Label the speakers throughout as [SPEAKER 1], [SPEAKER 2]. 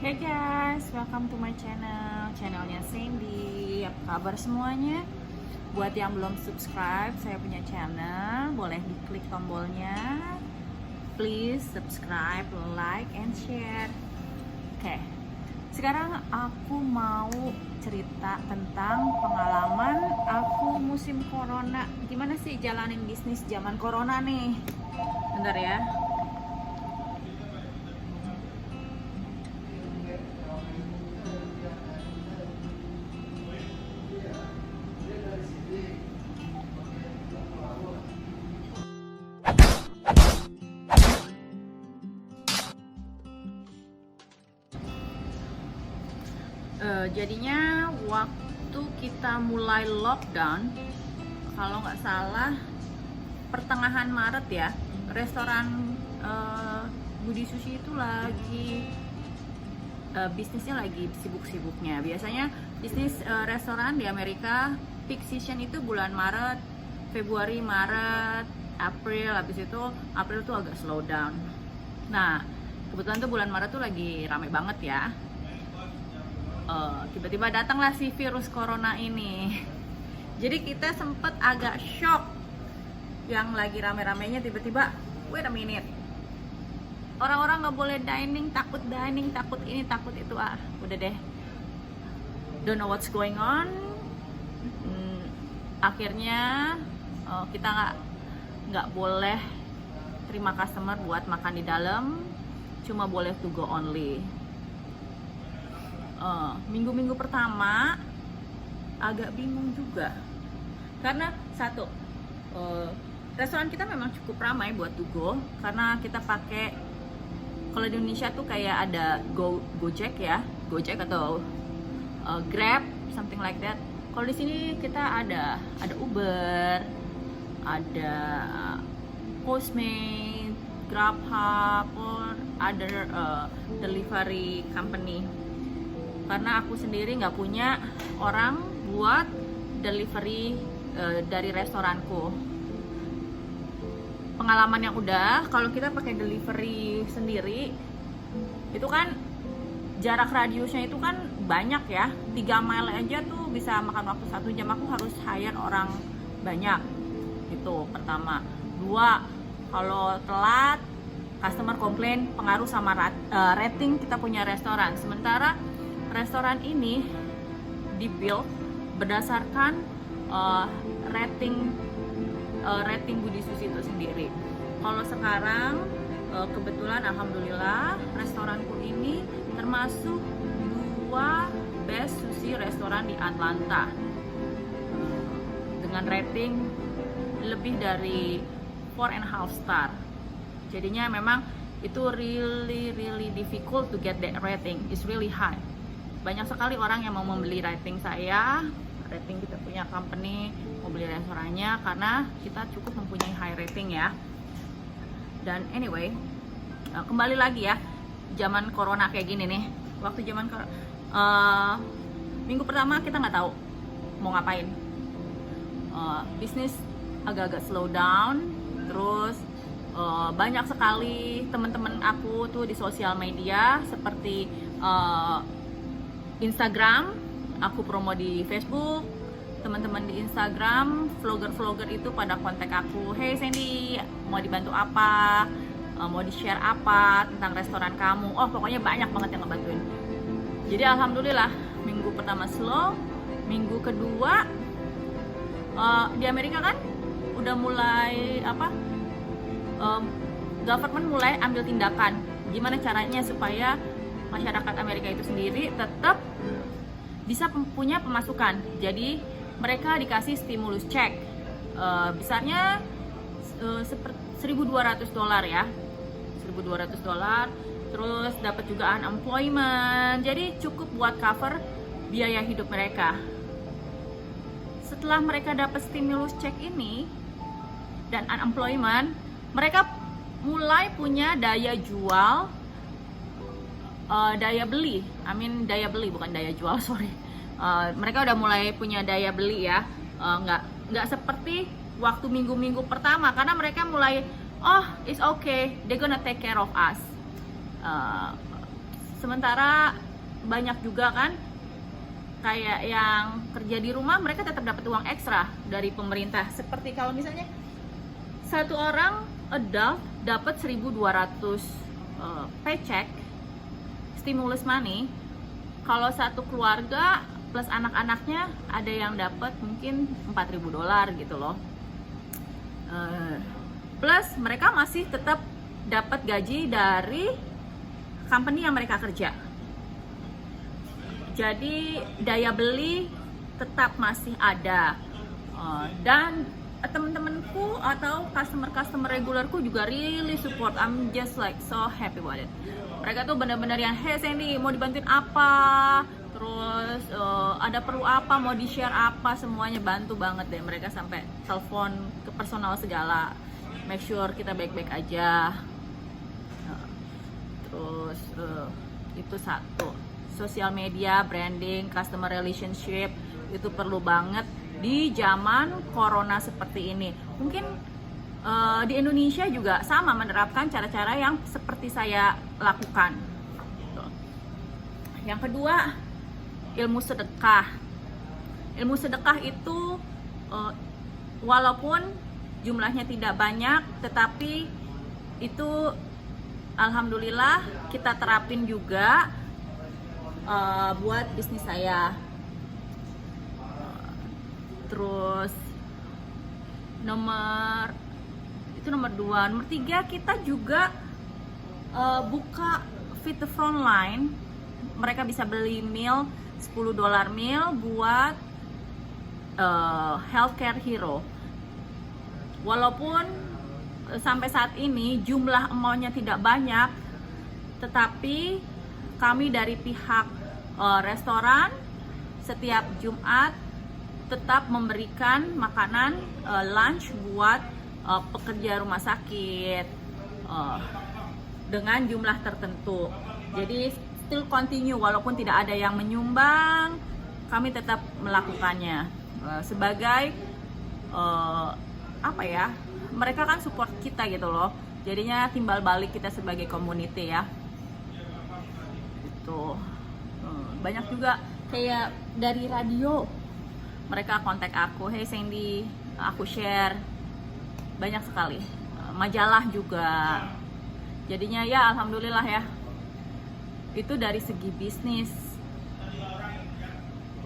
[SPEAKER 1] Hey guys, welcome to my channelnya Sandy. Apa kabar semuanya? Buat yang belum subscribe, saya punya channel, boleh diklik tombolnya. Please subscribe, like, and share. Oke, sekarang aku mau cerita tentang pengalaman aku musim corona. Gimana sih jalanin bisnis zaman corona nih? Bentar ya. Jadinya waktu kita mulai lockdown, kalau nggak salah pertengahan Maret ya, restoran Budi Sushi itu lagi bisnisnya lagi sibuk-sibuknya. Biasanya bisnis restoran di Amerika peak season itu bulan Maret, Februari, Maret, April. Habis itu April tuh agak slow down. Nah, kebetulan tuh bulan Maret tuh lagi rame banget ya. Tiba-tiba datanglah si virus corona ini. Jadi kita sempet agak shock. Yang lagi rame-ramenya tiba-tiba, wait a minute, orang-orang nggak boleh dining, takut ini, takut itu. Udah deh, don't know what's going on. Akhirnya kita nggak boleh terima customer buat makan di dalam, cuma boleh to go only. Minggu-minggu pertama agak bingung juga, karena satu, restoran kita memang cukup ramai buat to go, karena kita pakai, kalau di Indonesia tuh kayak ada Gojek ya, Gojek atau Grab, something like that. Kalau di sini kita ada Uber, ada Postmate, Grabhub, or other delivery company. Karena aku sendiri nggak punya orang buat delivery dari restoranku. Pengalaman yang udah, kalau kita pakai delivery sendiri, itu kan jarak radiusnya itu kan banyak ya, 3 mile aja tuh bisa makan waktu 1 jam. Aku harus hire orang banyak. Itu pertama. 2, kalau telat, customer komplain, pengaruh sama rating kita punya restoran. Sementara restoran ini di-build berdasarkan rating Budi Sushi itu sendiri. Kalau sekarang kebetulan alhamdulillah restoranku ini termasuk 2 best sushi restoran di Atlanta dengan rating lebih dari 4.5 star. Jadinya memang itu really difficult to get that rating. It's really high. Banyak sekali orang yang mau membeli rating kita punya company, mau beli restorannya karena kita cukup mempunyai high rating ya. Dan anyway, kembali lagi ya, zaman corona kayak gini nih. Waktu zaman minggu pertama kita nggak tahu mau ngapain. Bisnis agak-agak slow down. Terus banyak sekali teman-teman aku tuh di sosial media seperti Instagram, aku promo di Facebook. Teman-teman di Instagram, vlogger itu pada kontak aku, hey Sandy, mau dibantu apa, mau di-share apa tentang restoran kamu. Pokoknya banyak banget yang ngebantuin. Jadi alhamdulillah, minggu pertama slow, minggu kedua di Amerika kan udah mulai government mulai ambil tindakan. Gimana caranya supaya masyarakat Amerika itu sendiri tetap bisa punya pemasukan. Jadi mereka dikasih stimulus check, besarnya $1.200 ya, $1.200. Terus dapat juga unemployment, jadi cukup buat cover biaya hidup mereka. Setelah mereka dapat stimulus check ini dan unemployment, mereka mulai punya daya jual, daya beli bukan daya jual, sorry. Mereka udah mulai punya daya beli ya, nggak seperti waktu minggu-minggu pertama, karena mereka mulai, it's okay, they gonna take care of us. Sementara banyak juga kan kayak yang kerja di rumah, mereka tetap dapat uang ekstra dari pemerintah. Seperti kalau misalnya satu orang adult dapat 1.200 paycheck stimulus money, kalau satu keluarga plus anak-anaknya ada yang dapat mungkin $4.000 gitu loh. Plus mereka masih tetap dapat gaji dari company yang mereka kerja. Jadi daya beli tetap masih ada. Dan temen-temenku atau customer regularku juga really support. I'm just like so happy about it. Mereka tuh benar-benar yang, hey Sandy, mau dibantuin apa? Terus ada perlu apa? Mau di-share apa? Semuanya bantu banget deh. Mereka sampai telepon ke personal segala. Make sure kita baik-baik aja. Terus itu satu. Sosial media, branding, customer relationship itu perlu banget di zaman corona seperti ini. Mungkin di Indonesia juga sama menerapkan cara-cara yang seperti saya lakukan. Gitu. Yang kedua, ilmu sedekah. Ilmu sedekah itu walaupun jumlahnya tidak banyak, tetapi itu alhamdulillah kita terapin juga buat bisnis saya. Terus nomor 2, nomor 3 kita juga buka feed the front line. Mereka bisa beli meal $10 meal buat healthcare hero. Walaupun sampai saat ini jumlah amountnya tidak banyak, tetapi kami dari pihak restoran setiap Jumat tetap memberikan makanan lunch buat pekerja rumah sakit dengan jumlah tertentu. Jadi still continue, walaupun tidak ada yang menyumbang, kami tetap melakukannya sebagai apa ya? Mereka kan support kita gitu loh. Jadinya timbal balik kita sebagai community ya. Tuh banyak juga kayak dari radio, mereka kontak aku, hey Sandy, aku share, banyak sekali. Majalah juga. Jadinya ya alhamdulillah ya, itu dari segi bisnis.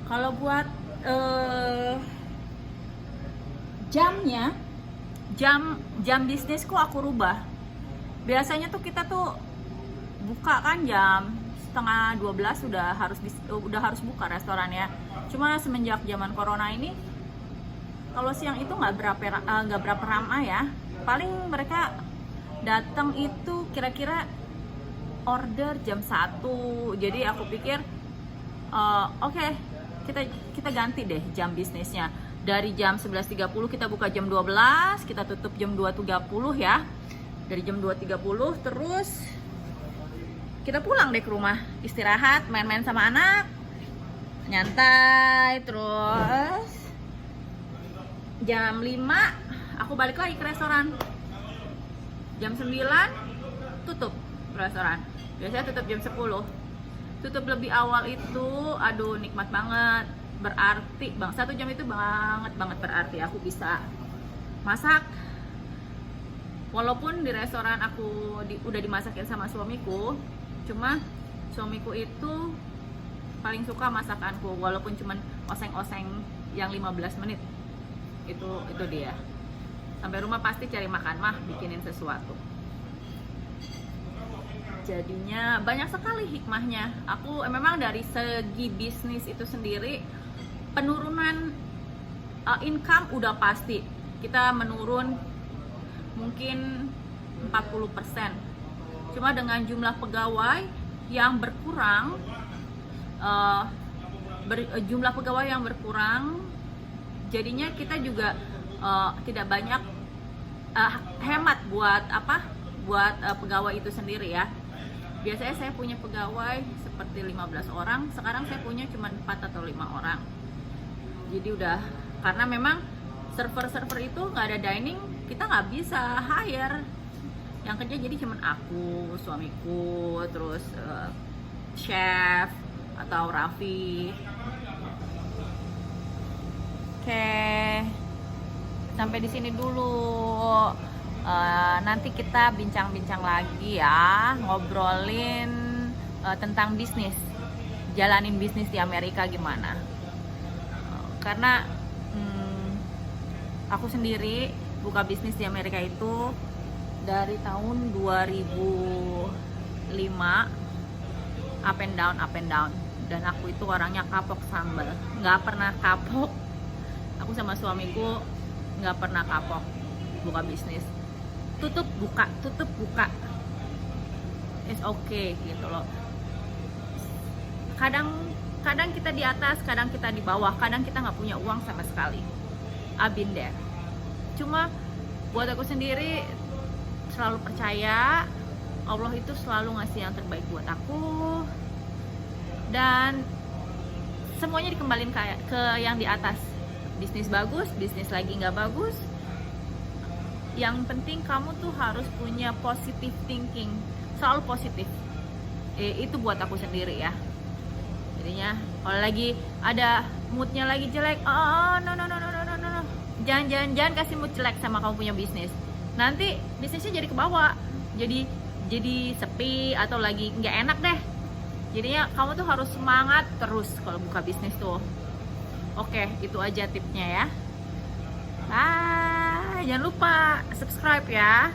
[SPEAKER 1] Kalau buat jamnya, jam bisnisku aku rubah. Biasanya tuh kita tuh buka kan jam 11:30 udah harus buka restorannya. Cuma semenjak zaman corona ini, kalau siang itu nggak berapa ramai ya. Paling mereka datang itu kira-kira order jam 1. Jadi aku pikir oke, kita ganti deh jam bisnisnya. Dari jam 11.30 kita buka jam 12, kita tutup jam 2.30 ya. Dari jam 2.30 terus kita pulang deh ke rumah, istirahat, main-main sama anak, nyantai. Terus jam 5 aku balik lagi ke restoran. Jam 9 tutup restoran. Biasanya tutup jam 10. Tutup lebih awal itu aduh nikmat banget. Berarti 1 jam itu banget berarti aku bisa masak. Walaupun di restoran aku udah dimasakin sama suamiku, cuma suamiku itu paling suka masakanku, walaupun cuman oseng-oseng yang 15 menit. Itu dia. Sampai rumah pasti cari makan mah, bikinin sesuatu. Jadinya banyak sekali hikmahnya. Aku memang dari segi bisnis itu sendiri, penurunan income udah pasti. Kita menurun mungkin 40%. Cuma dengan jumlah pegawai yang berkurang, jadinya kita juga tidak banyak hemat buat pegawai itu sendiri ya. Biasanya saya punya pegawai seperti 15 orang, sekarang saya punya cuma 4 atau 5 orang. Jadi udah, karena memang server itu nggak ada dining, kita nggak bisa hire yang kerja, jadi cuman aku, suamiku, terus Chef atau Raffi. Oke, sampai di sini dulu. Nanti kita bincang-bincang lagi ya, ngobrolin tentang bisnis, jalanin bisnis di Amerika gimana. Karena aku sendiri buka bisnis di Amerika itu dari tahun 2005, up and down, dan aku itu orangnya kapok sambal, nggak pernah kapok. Aku sama suamiku nggak pernah kapok buka bisnis, tutup buka, it's okay gitu loh. Kadang kita di atas, kadang kita di bawah, kadang kita nggak punya uang sama sekali. I've been there. Cuma buat aku sendiri selalu percaya Allah itu selalu ngasih yang terbaik buat aku, dan semuanya dikembalin ke yang di atas. Bisnis bagus, bisnis lagi nggak bagus, yang penting kamu tuh harus punya positive thinking, selalu positif. Itu buat aku sendiri ya. Jadinya kalau lagi ada moodnya lagi jelek, no, jangan kasih mood jelek sama kamu punya bisnis. Nanti bisnisnya jadi ke bawah, jadi sepi atau lagi nggak enak deh. Jadinya kamu tuh harus semangat terus kalau buka bisnis tuh. Oke, itu aja tipsnya ya. Jangan lupa subscribe ya.